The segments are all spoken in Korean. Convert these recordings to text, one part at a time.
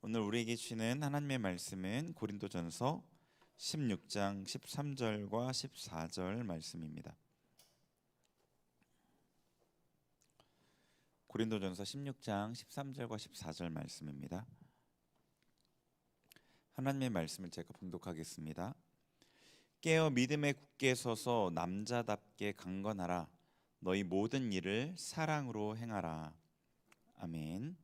오늘 우리에게 주시는 하나님의 말씀은 고린도전서 16장 13절과 14절 말씀입니다. 고린도전서 16장 13절과 14절 말씀입니다. 하나님의 말씀을 제가 봉독하겠습니다. 깨어 믿음에 굳게 서서 남자답게 강건하라. 너희 모든 일을 사랑으로 행하라. 아멘.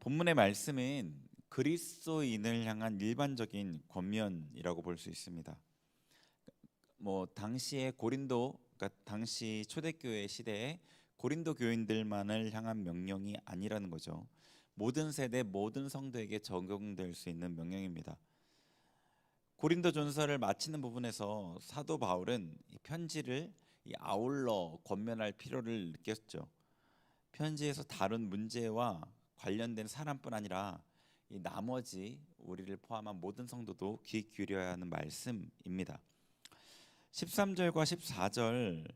본문의 말씀은 그리스도인을 향한 일반적인 권면이라고 볼 수 있습니다. 당시의 그러니까 당시 초대교회 시대에 고린도 교인들만을 향한 명령이 아니라는 거죠. 모든 세대 모든 성도에게 적용될 수 있는 명령입니다. 고린도전서를 마치는 부분에서 사도 바울은 이 편지를 아울러 권면할 필요를 느꼈죠. 편지에서 다룬 문제와 관련된 사람뿐 아니라 이 나머지 우리를 포함한 모든 성도도 귀 기울여야 하는 말씀입니다. 13절과 14절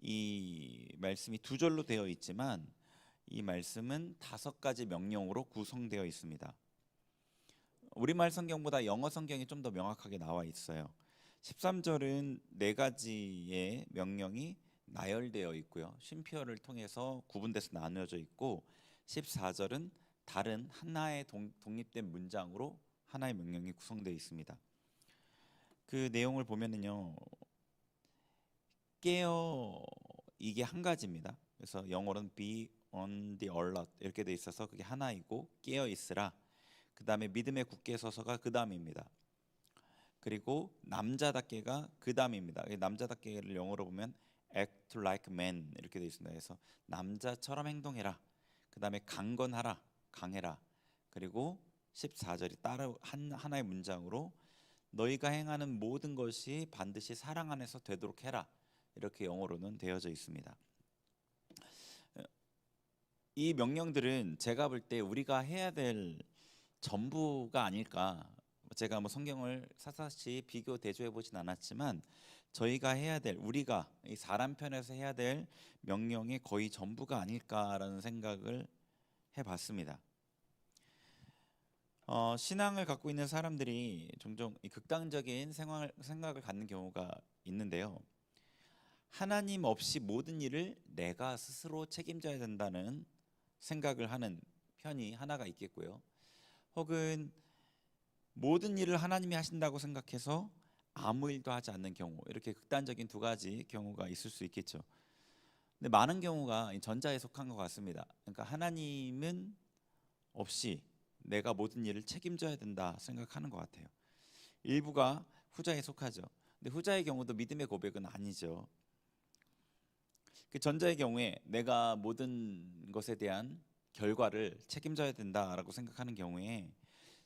이 말씀이 두 절로 되어 있지만 이 말씀은 5가지 명령으로 구성되어 있습니다. 우리말 성경보다 영어 성경이 좀 더 명확하게 나와 있어요. 13절은 4가지의 명령이 나열되어 있고요. 쉼표를 통해서 구분돼서 나누어져 있고 14절은 다른 하나의 독립된 문장으로 하나의 명령이 구성되어 있습니다. 그 내용을 보면은요, 깨어 이게 한 가지입니다. 그래서 영어로는 be on the alert 이렇게 돼 있어서 그게 하나이고 깨어 있으라. 그 다음에 믿음에 굳게 서서가 그 다음입니다. 그리고 남자답게가 그 다음입니다. 남자답게를 영어로 보면 act like man 이렇게 돼 있습니다. 그래서 남자처럼 행동해라. 그 다음에 강건하라, 강해라. 그리고 14절이 따로 하나의 문장으로 너희가 행하는 모든 것이 반드시 사랑 안에서 되도록 해라. 이렇게 영어로는 되어져 있습니다. 이 명령들은 제가 볼 때 우리가 해야 될 전부가 아닐까. 제가 성경을 사사시 비교 대조해 보진 않았지만 저희가 해야 될, 우리가 이 사람 편에서 해야 될 명령의 거의 전부가 아닐까라는 생각을 해봤습니다. 신앙을 갖고 있는 사람들이 종종 극단적인 생각을 갖는 경우가 있는데요. 하나님 없이 모든 일을 내가 스스로 책임져야 된다는 생각을 하는 편이 하나가 있겠고요. 혹은 모든 일을 하나님이 하신다고 생각해서 아무 일도 하지 않는 경우, 이렇게 극단적인 2가지 경우가 있을 수 있겠죠. 근데 많은 경우가 전자에 속한 것 같습니다. 그러니까 하나님은 없이 내가 모든 일을 책임져야 된다 생각하는 것 같아요. 일부가 후자에 속하죠. 근데 후자의 경우도 믿음의 고백은 아니죠. 그 전자의 경우에 내가 모든 것에 대한 결과를 책임져야 된다라고 생각하는 경우에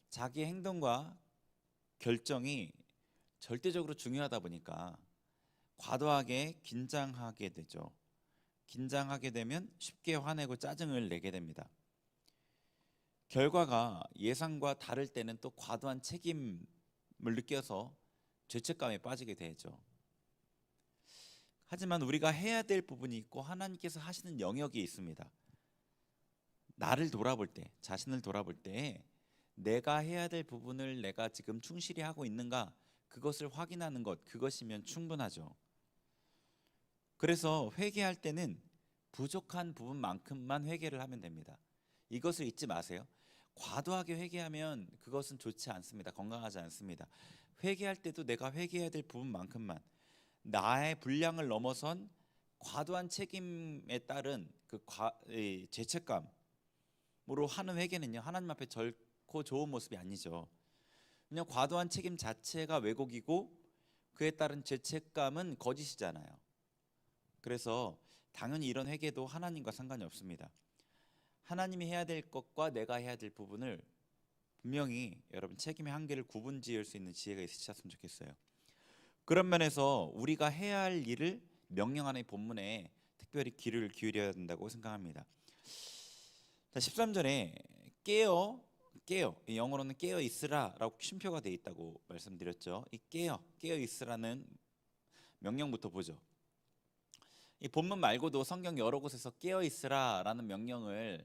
자기 행동과 결정이 절대적으로 중요하다 보니까 과도하게 긴장하게 되죠. 긴장하게 되면 쉽게 화내고 짜증을 내게 됩니다. 결과가 예상과 다를 때는 또 과도한 책임을 느껴서 죄책감에 빠지게 되죠. 하지만 우리가 해야 될 부분이 있고 하나님께서 하시는 영역이 있습니다. 나를 돌아볼 때, 자신을 돌아볼 때 내가 해야 될 부분을 내가 지금 충실히 하고 있는가, 그것을 확인하는 것, 그것이면 충분하죠. 그래서 회개할 때는 부족한 부분만큼만 회개를 하면 됩니다. 이것을 잊지 마세요. 과도하게 회개하면 그것은 좋지 않습니다. 건강하지 않습니다. 회개할 때도 내가 회개해야 될 부분만큼만, 나의 분량을 넘어선 과도한 책임에 따른 죄책감으로 하는 회개는요, 하나님 앞에 결코 좋은 모습이 아니죠. 그냥 과도한 책임 자체가 왜곡이고 그에 따른 죄책감은 거짓이잖아요. 그래서 당연히 이런 회개도 하나님과 상관이 없습니다. 하나님이 해야 될 것과 내가 해야 될 부분을 분명히 여러분 책임의 한계를 구분지을 수 있는 지혜가 있으셨으면 좋겠어요. 그런 면에서 우리가 해야 할 일을 명령하는 본문에 특별히 귀를 기울여야 된다고 생각합니다. 13절에 깨어, 영어로는 깨어 있으라라고 쉼표가 되어 있다고 말씀드렸죠. 이 깨어 있으라는 명령부터 보죠. 이 본문 말고도 성경 여러 곳에서 깨어 있으라라는 명령을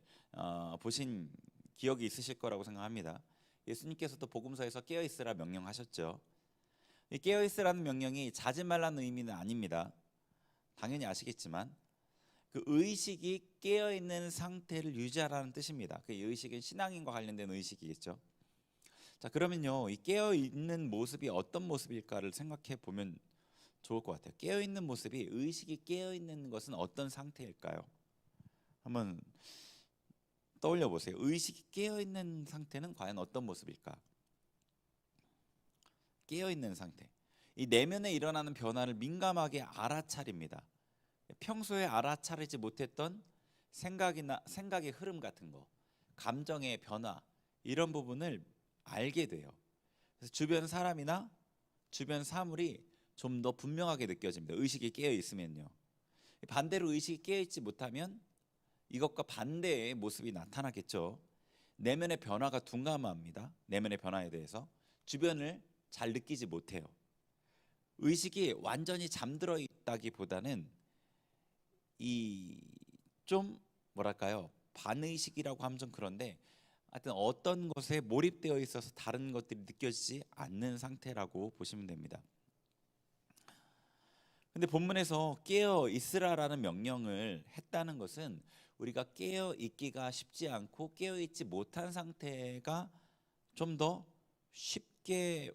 보신 기억이 있으실 거라고 생각합니다. 예수님께서도 복음서에서 깨어 있으라 명령하셨죠. 이 깨어 있으라는 명령이 자지 말라는 의미는 아닙니다. 당연히 아시겠지만 그 의식이 깨어 있는 상태를 유지하라는 뜻입니다. 그 의식은 신앙인과 관련된 의식이겠죠. 자, 그러면요, 이 깨어 있는 모습이 어떤 모습일까를 생각해 보면 좋을 것 같아요. 깨어 있는 모습이, 의식이 깨어 있는 것은 어떤 상태일까요? 한번 떠올려 보세요. 의식이 깨어 있는 상태는 과연 어떤 모습일까? 깨어 있는 상태. 이 내면에 일어나는 변화를 민감하게 알아차립니다. 평소에 알아차리지 못했던 생각의 흐름 같은 거, 감정의 변화, 이런 부분을 알게 돼요. 그래서 주변 사람이나 주변 사물이 좀 더 분명하게 느껴집니다. 의식이 깨어 있으면요. 반대로 의식이 깨어 있지 못하면 이것과 반대의 모습이 나타나겠죠. 내면의 변화가 둔감합니다. 내면의 변화에 대해서 주변을 잘 느끼지 못해요. 의식이 완전히 잠들어 있다기보다는 이 좀 뭐랄까요, 반의식이라고 하면 좀 그런데 하여튼 어떤 것에 몰입되어 있어서 다른 것들이 느껴지지 않는 상태라고 보시면 됩니다. 근데 본문에서 깨어 있으라라는 명령을 했다는 것은 우리가 깨어 있기가 쉽지 않고 깨어 있지 못한 상태가 좀 더 쉽게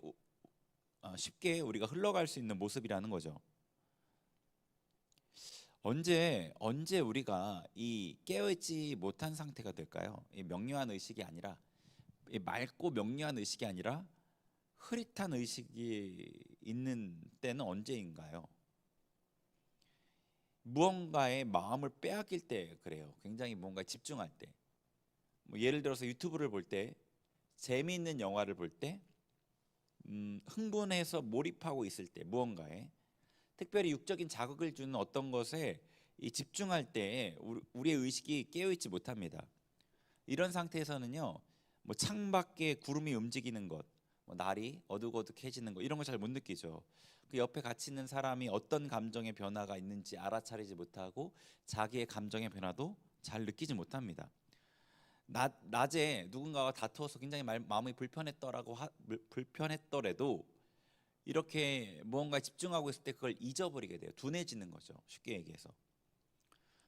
우리가 흘러갈 수 있는 모습이라는 거죠. 언제 우리가 이 깨어 있지 못한 상태가 될까요? 이 명료한 의식이 아니라, 이 맑고 명료한 의식이 아니라 흐릿한 의식이 있는 때는 언제인가요? 무언가에 마음을 빼앗길 때 그래요. 굉장히 무언가에 집중할 때. 뭐 예를 들어서 유튜브를 볼 때, 재미있는 영화를 볼 때, 흥분해서 몰입하고 있을 때, 무언가에 특별히 육적인 자극을 주는 어떤 것에 이 집중할 때 우리의 의식이 깨어 있지 못합니다. 이런 상태에서는요, 뭐 창밖에 구름이 움직이는 것, 뭐 날이 어둑어둑해지는 것, 이런 거 잘 못 느끼죠. 그 옆에 같이 있는 사람이 어떤 감정의 변화가 있는지 알아차리지 못하고 자기의 감정의 변화도 잘 느끼지 못합니다. 낮에 누군가와 다투어서 굉장히 마음이 불편했더라도 이렇게 무언가에 집중하고 있을 때 그걸 잊어버리게 돼요. 둔해지는 거죠. 쉽게 얘기해서.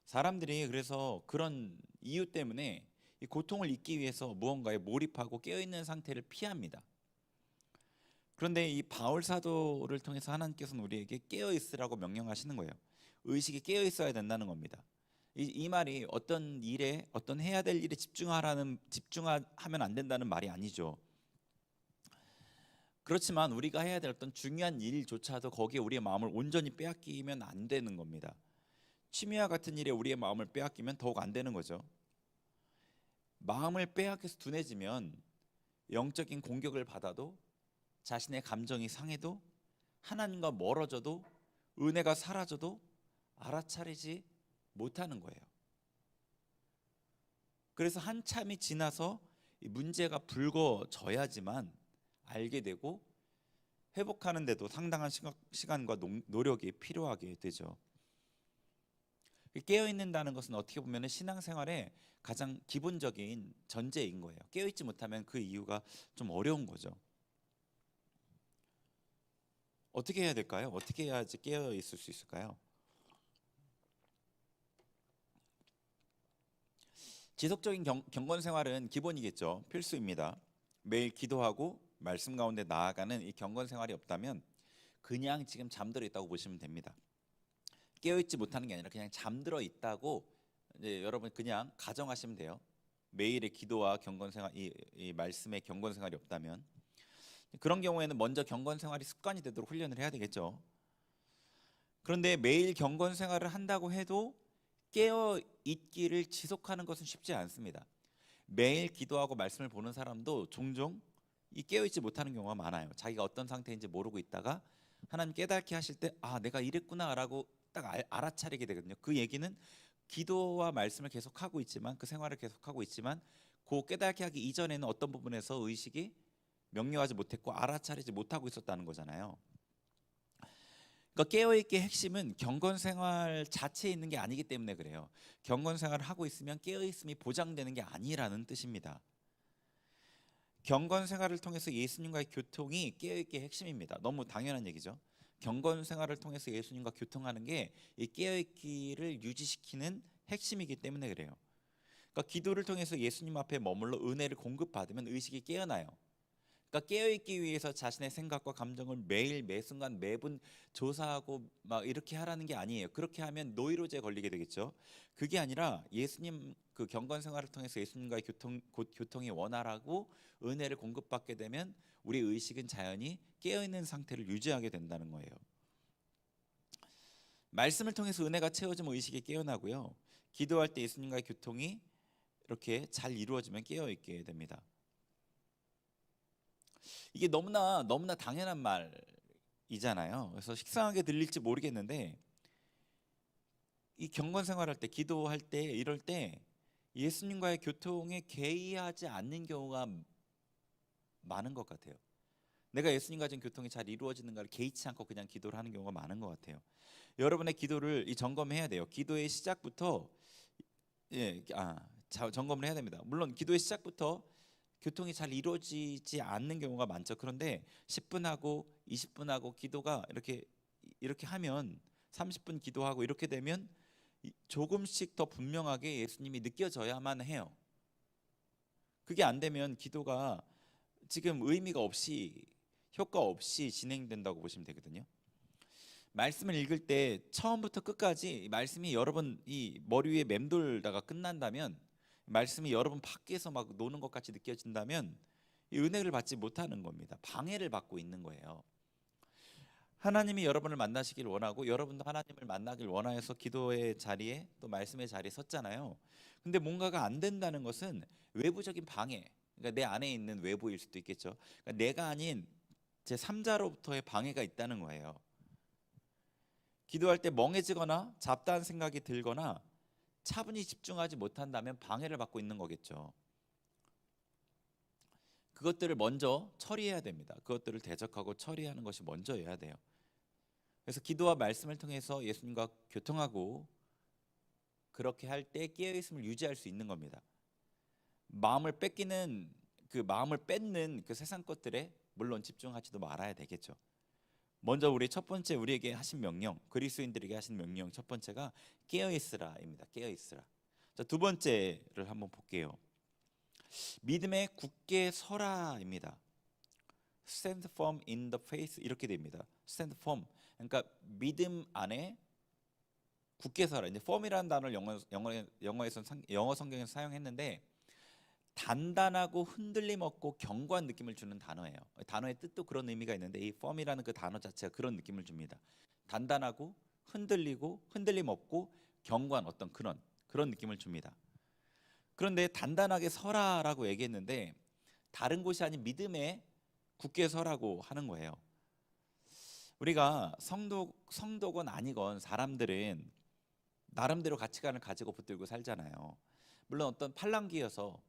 사람들이 그래서 그런 이유 때문에 이 고통을 잊기 위해서 무언가에 몰입하고 깨어있는 상태를 피합니다. 그런데 이 바울 사도를 통해서 하나님께서는 우리에게 깨어 있으라고 명령하시는 거예요. 의식이 깨어 있어야 된다는 겁니다. 이 말이 어떤 일에, 어떤 해야 될 일에 집중하면 안 된다는 말이 아니죠. 그렇지만 우리가 해야 될 어떤 중요한 일조차도 거기에 우리의 마음을 온전히 빼앗기면 안 되는 겁니다. 취미와 같은 일에 우리의 마음을 빼앗기면 더욱 안 되는 거죠. 마음을 빼앗겨서 둔해지면 영적인 공격을 받아도, 자신의 감정이 상해도, 하나님과 멀어져도, 은혜가 사라져도 알아차리지 못하는 거예요. 그래서 한참이 지나서 이 문제가 불거져야지만 알게 되고 회복하는 데도 상당한 시간과 노력이 필요하게 되죠. 깨어 있는다는 것은 어떻게 보면 신앙생활의 가장 기본적인 전제인 거예요. 깨어 있지 못하면 그 이유가 좀 어려운 거죠. 어떻게 해야 될까요? 어떻게 해야지 깨어 있을 수 있을까요? 지속적인 경건 생활은 기본이겠죠. 필수입니다. 매일 기도하고 말씀 가운데 나아가는 이 경건 생활이 없다면 그냥 지금 잠들어 있다고 보시면 됩니다. 깨어 있지 못하는 게 아니라 그냥 잠들어 있다고 이제 여러분 그냥 가정하시면 돼요. 매일의 기도와 경건 생활, 이 말씀의 경건 생활이 없다면, 그런 경우에는 먼저 경건 생활이 습관이 되도록 훈련을 해야 되겠죠. 그런데 매일 경건 생활을 한다고 해도 깨어 있기를 지속하는 것은 쉽지 않습니다. 매일 기도하고 말씀을 보는 사람도 종종 이 깨어 있지 못하는 경우가 많아요. 자기가 어떤 상태인지 모르고 있다가 하나님 깨닫게 하실 때 내가 이랬구나라고 딱 알아차리게 되거든요. 그 얘기는 기도와 말씀을 계속하고 있지만, 그 생활을 계속하고 있지만 그 깨닫게 하기 이전에는 어떤 부분에서 의식이 명료하지 못했고 알아차리지 못하고 있었다는 거잖아요. 그러니까 깨어있기의 핵심은 경건생활 자체에 있는 게 아니기 때문에 그래요. 경건생활을 하고 있으면 깨어있음이 보장되는 게 아니라는 뜻입니다. 경건생활을 통해서 예수님과의 교통이 깨어있기의 핵심입니다. 너무 당연한 얘기죠. 경건생활을 통해서 예수님과 교통하는 게 이 깨어있기를 유지시키는 핵심이기 때문에 그래요. 그러니까 기도를 통해서 예수님 앞에 머물러 은혜를 공급받으면 의식이 깨어나요. 그러니까 깨어있기 위해서 자신의 생각과 감정을 매일 매순간 매분 조사하고 막 이렇게 하라는 게 아니에요. 그렇게 하면 노이로제에 걸리게 되겠죠. 그게 아니라 예수님 그 경건 생활을 통해서 예수님과의 곧 교통이 원활하고 은혜를 공급받게 되면 우리 의식은 자연히 깨어있는 상태를 유지하게 된다는 거예요. 말씀을 통해서 은혜가 채워지면 의식이 깨어나고요. 기도할 때 예수님과의 교통이 이렇게 잘 이루어지면 깨어있게 됩니다. 이게 너무나 당연한 말이잖아요. 그래서 식상하게 들릴지 모르겠는데 이 경건 생활할 때, 기도할 때, 이럴 때 예수님과의 교통에 개의하지 않는 경우가 많은 것 같아요. 내가 예수님과 지금 교통이 잘 이루어지는가를 개의치 않고 그냥 기도를 하는 경우가 많은 것 같아요. 여러분의 기도를 점검해야 돼요. 기도의 시작부터 점검을 해야 됩니다. 물론 기도의 시작부터 교통이 잘 이루어지지 않는 경우가 많죠. 그런데 10분 하고 20분 하고 기도가 이렇게 하면 30분 기도하고 이렇게 되면 조금씩 더 분명하게 예수님이 느껴져야만 해요. 그게 안 되면 기도가 지금 의미가 없이 효과 없이 진행된다고 보시면 되거든요. 말씀을 읽을 때 처음부터 끝까지 말씀이 여러분 이 머리 위에 맴돌다가 끝난다면, 말씀이 여러분 밖에서 막 노는 것 같이 느껴진다면 이 은혜를 받지 못하는 겁니다. 방해를 받고 있는 거예요. 하나님이 여러분을 만나시길 원하고 여러분도 하나님을 만나길 원하여서 기도의 자리에 또 말씀의 자리에 섰잖아요. 근데 뭔가가 안 된다는 것은 외부적인 방해, 그러니까 내 안에 있는 외부일 수도 있겠죠. 그러니까 내가 아닌 제 3자로부터의 방해가 있다는 거예요. 기도할 때 멍해지거나 잡다한 생각이 들거나 차분히 집중하지 못한다면 방해를 받고 있는 거겠죠. 그것들을 먼저 처리해야 됩니다. 그것들을 대적하고 처리하는 것이 먼저여야 돼요. 그래서 기도와 말씀을 통해서 예수님과 교통하고 그렇게 할 때 깨어있음을 유지할 수 있는 겁니다. 마음을 뺏는 그 세상 것들에 물론 집중하지도 말아야 되겠죠. 먼저 첫 번째 우리에게 하신 명령, 그리스도인들에게 하신 명령 첫 번째가 깨어있으라입니다. 깨어있으라. 자, 두 번째를 한번 볼게요. 믿음에 굳게 서라입니다. Stand firm in the faith 이렇게 됩니다. Stand firm. 그러니까 믿음 안에 굳게 서라. 이제 firm이라는 단어를 영어 성경에서 사용했는데 단단하고 흔들림 없고 견고한 느낌을 주는 단어예요. 단어의 뜻도 그런 의미가 있는데 이 firm이라는 그 단어 자체가 그런 느낌을 줍니다. 단단하고 흔들림 없고 견고한 어떤 그런 느낌을 줍니다. 그런데 단단하게 서라라고 얘기했는데 다른 곳이 아닌 믿음에 굳게 서라고 하는 거예요. 우리가 성도건 아니건 사람들은 나름대로 가치관을 가지고 붙들고 살잖아요. 물론 어떤 팔랑귀여서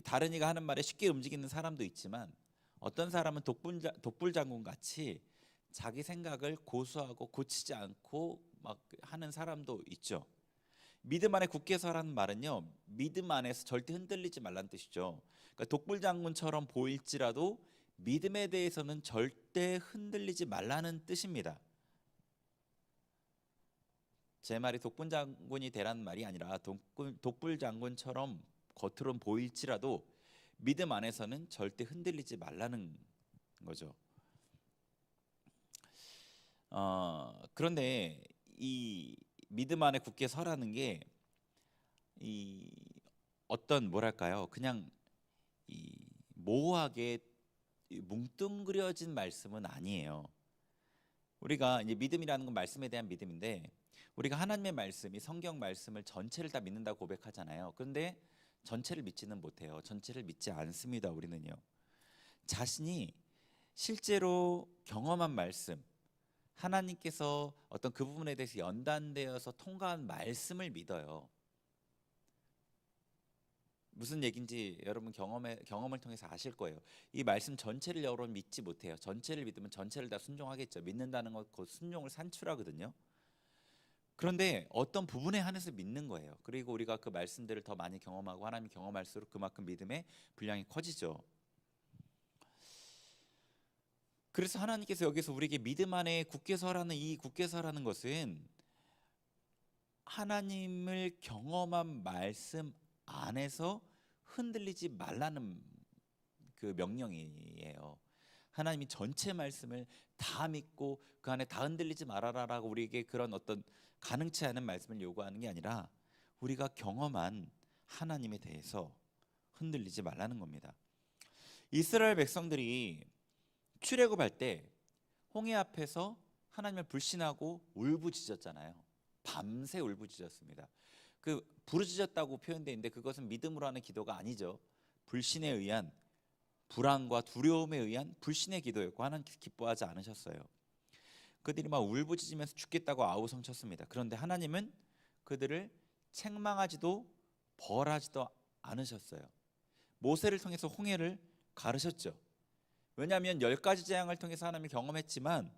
다른 이가 하는 말에 쉽게 움직이는 사람도 있지만 어떤 사람은 독불장군 같이 자기 생각을 고수하고 고치지 않고 막 하는 사람도 있죠. 믿음 안에 굳게 서라는 말은요, 믿음 안에서 절대 흔들리지 말라는 뜻이죠. 그러니까 독불장군처럼 보일지라도 믿음에 대해서는 절대 흔들리지 말라는 뜻입니다. 제 말이 독불장군이 되라는 말이 아니라 독불장군처럼 겉으로는 보일지라도 믿음 안에서는 절대 흔들리지 말라는 거죠. 그런데 이 믿음 안에 굳게 서라는 게 이 어떤 뭐랄까요? 그냥 이 모호하게 뭉뚱그려진 말씀은 아니에요. 우리가 이제 믿음이라는 건 말씀에 대한 믿음인데 우리가 하나님의 말씀이 성경 말씀을 전체를 다 믿는다고 고백하잖아요. 그런데 전체를 믿지는 못해요. 전체를 믿지 않습니다. 우리는요. 자신이 실제로 경험한 말씀, 하나님께서 어떤 그 부분에 대해서 연단되어서 통과한 말씀을 믿어요. 무슨 얘기인지 여러분 경험을 통해서 아실 거예요. 이 말씀 전체를 여러분 믿지 못해요. 전체를 믿으면 전체를 다 순종하겠죠. 믿는다는 것 곧 순종을 산출하거든요. 그런데 어떤 부분에 한해서 믿는 거예요. 그리고 우리가 그 말씀들을 더 많이 경험하고 하나님 경험할수록 그만큼 믿음의 분량이 커지죠. 그래서 하나님께서 여기서 우리에게 믿음 안에 굳게 서라는 이 굳게 서라는 것은 하나님을 경험한 말씀 안에서 흔들리지 말라는 그 명령이에요. 하나님이 전체 말씀을 다 믿고 그 안에 다 흔들리지 말아라라고 우리에게 그런 어떤 가능치 않은 말씀을 요구하는 게 아니라 우리가 경험한 하나님에 대해서 흔들리지 말라는 겁니다. 이스라엘 백성들이 출애굽할 때 홍해 앞에서 하나님을 불신하고 울부짖었잖아요. 밤새 울부짖었습니다. 그 부르짖었다고 표현되어 있는데 그것은 믿음으로 하는 기도가 아니죠. 불신에 의한 불안과 두려움에 의한 불신의 기도였고 하나님 기뻐하지 않으셨어요. 그들이 막 울부짖으면서 죽겠다고 아우성쳤습니다. 그런데 하나님은 그들을 책망하지도 벌하지도 않으셨어요. 모세를 통해서 홍해를 가르셨죠. 왜냐하면 10가지 재앙을 통해서 하나님이 경험했지만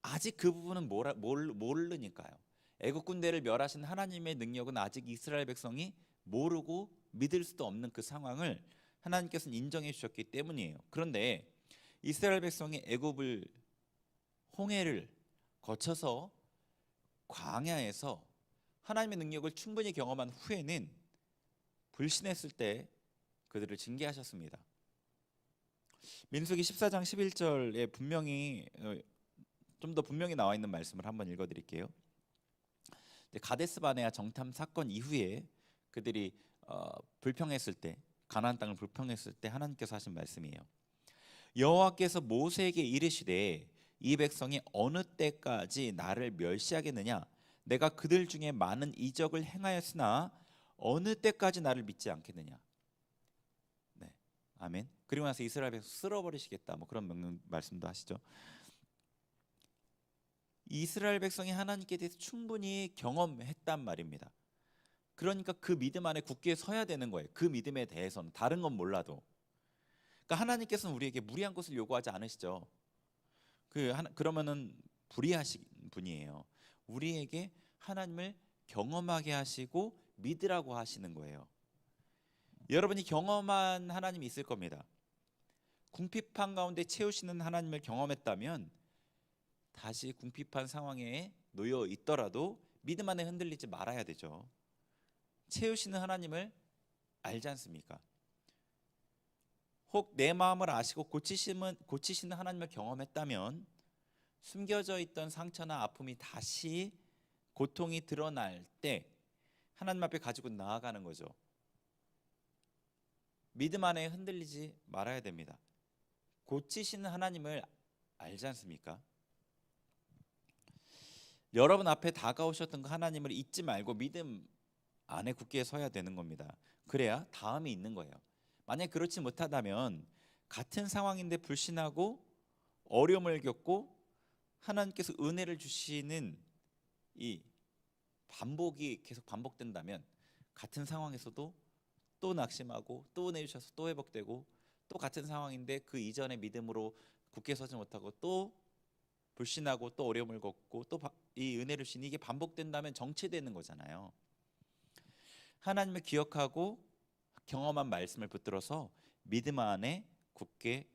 아직 그 부분은 모르니까요. 애국 군대를 멸하신 하나님의 능력은 아직 이스라엘 백성이 모르고 믿을 수도 없는 그 상황을 하나님께서는 인정해 주셨기 때문이에요. 그런데 이스라엘 백성이 애굽을 홍해를 거쳐서 광야에서 하나님의 능력을 충분히 경험한 후에는 불신했을 때 그들을 징계하셨습니다. 민수기 14장 11절에 분명히 좀 더 분명히 나와 있는 말씀을 한번 읽어드릴게요. 가데스 바네아 정탐 사건 이후에 그들이 불평했을 때 가나안 땅을 불평했을 때 하나님께서 하신 말씀이에요. 여호와께서 모세에게 이르시되 이 백성이 어느 때까지 나를 멸시하겠느냐? 내가 그들 중에 많은 이적을 행하였으나 어느 때까지 나를 믿지 않겠느냐? 네, 아멘. 그리고 나서 이스라엘 백성 쓸어버리시겠다. 뭐 그런 명령 말씀도 하시죠. 이스라엘 백성이 하나님께 대해서 충분히 경험했단 말입니다. 그러니까 그 믿음 안에 굳게 서야 되는 거예요. 그 믿음에 대해서는 다른 건 몰라도. 그러니까 하나님께서는 우리에게 무리한 것을 요구하지 않으시죠. 그러면은 불의하신 분이에요. 우리에게 하나님을 경험하게 하시고 믿으라고 하시는 거예요. 여러분이 경험한 하나님이 있을 겁니다. 궁핍한 가운데 채우시는 하나님을 경험했다면 다시 궁핍한 상황에 놓여 있더라도 믿음 안에 흔들리지 말아야 되죠. 채우시는 하나님을 알지 않습니까? 혹 내 마음을 아시고 고치시는 하나님을 경험했다면 숨겨져 있던 상처나 아픔이 다시 고통이 드러날 때 하나님 앞에 가지고 나아가는 거죠. 믿음 안에 흔들리지 말아야 됩니다. 고치시는 하나님을 알지 않습니까? 여러분 앞에 다가오셨던 그 하나님을 잊지 말고 믿음 안에 굳게 서야 되는 겁니다. 그래야 다음이 있는 거예요. 만약 그렇지 못하다면 같은 상황인데 불신하고 어려움을 겪고 하나님께서 은혜를 주시는 이 반복이 계속 반복된다면 같은 상황에서도 또 낙심하고 또 은혜 주셔서 또 회복되고 또 같은 상황인데 그 이전의 믿음으로 굳게 서지 못하고 또 불신하고 또 어려움을 겪고 또 이 은혜를 주시니 이게 반복된다면 정체되는 거잖아요. 하나님을 기억하고 경험한 말씀을 붙들어서 믿음 안에 굳게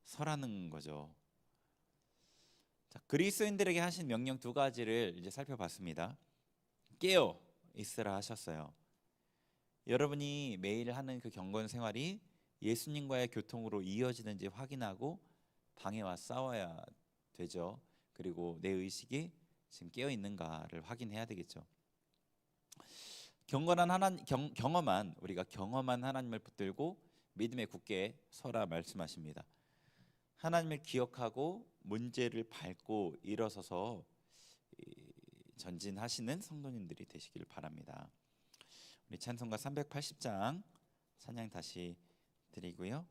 서라는 거죠. 자, 그리스도인들에게 하신 명령 2가지를 이제 살펴봤습니다. 깨어 있으라 하셨어요. 여러분이 매일 하는 그 경건 생활이 예수님과의 교통으로 이어지는지 확인하고 방해와 싸워야 되죠. 그리고 내 의식이 지금 깨어 있는가를 확인해야 되겠죠. 우리가 경험한 하나님을 붙들고 믿음에 굳게 서라 말씀하십니다. 하나님을 기억하고 문제를 밟고 일어서서 전진하시는 성도님들이 되시길 바랍니다. 우리 찬송가 380장 찬양 다시 드리고요.